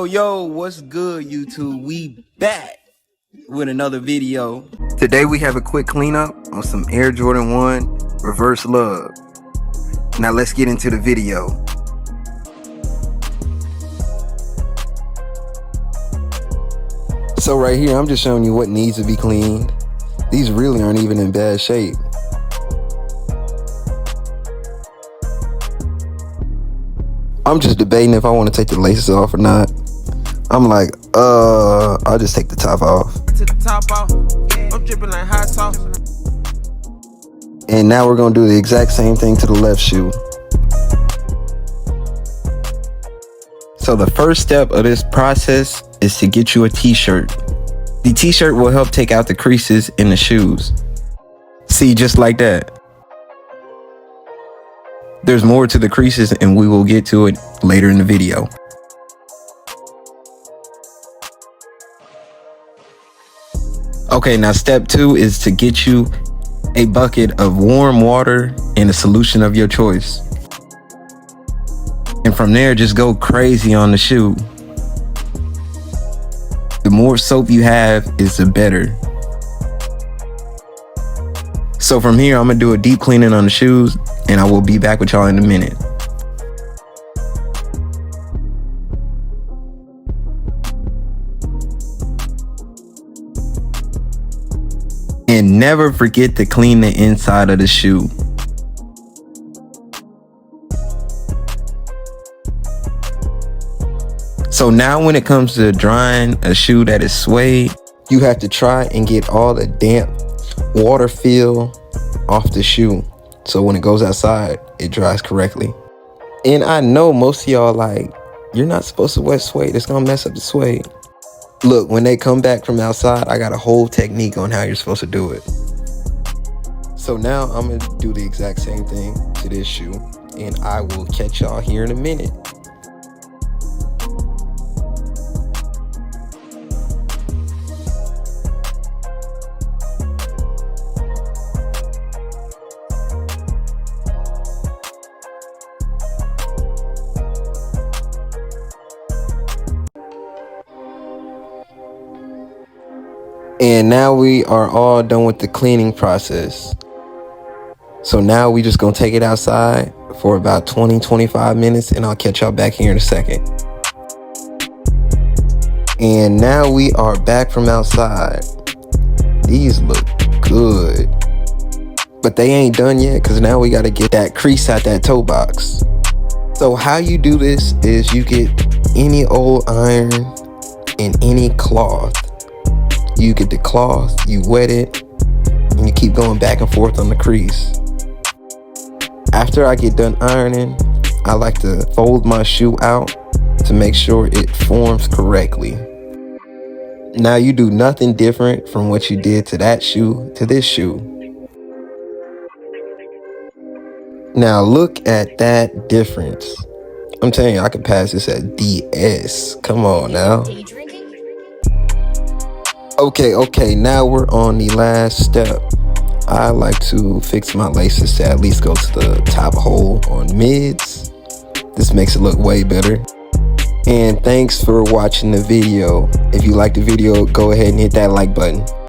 Yo, what's good, YouTube? We back with another video. Today we have a quick cleanup on some Air Jordan 1 Reverse Love. Now let's get into the video. So right here, I'm just showing you what needs to be cleaned. These really aren't even in bad shape. I'm just debating if I want to take the laces off or not. I'm like, I'll just take the top off. To the top off. I'm dripping like hot sauce. And now we're gonna do the exact same thing to the left shoe. So the first step of this process is to get you a t-shirt. The t-shirt will help take out the creases in the shoes. See, just like that. There's more to the creases and we will get to it later in the video. Okay, now step 2 is to get you a bucket of warm water and a solution of your choice. And from there, just go crazy on the shoe. The more soap you have is the better. So from here, I'm gonna do a deep cleaning on the shoes and I will be back with y'all in a minute. And never forget to clean the inside of the shoe. So now when it comes to drying a shoe that is suede, you have to try and get all the damp water feel off the shoe. So when it goes outside, it dries correctly. And I know most of y'all like, you're not supposed to wet suede. It's gonna mess up the suede. Look, when they come back from outside, I got a whole technique on how you're supposed to do it. So now I'm gonna do the exact same thing to this shoe, and I will catch y'all here in a minute. And now we are all done with the cleaning process. So now we just gonna take it outside for about 20-25 minutes and I'll catch y'all back here in a second. And now we are back from outside. These look good. But they ain't done yet because now we gotta get that crease out that toe box. So how you do this is you get any old iron and any cloth. You get the cloth, you wet it, and you keep going back and forth on the crease. After I get done ironing, I like to fold my shoe out to make sure it forms correctly. Now you do nothing different from what you did to that shoe to this shoe. Now look at that difference. I'm telling you, I could pass this at DS. Come on now. Okay, now we're on the last step. I like to fix my laces to at least go to the top hole on mids. This makes it look way better. And thanks for watching the video. If you liked the video, go ahead and hit that like button.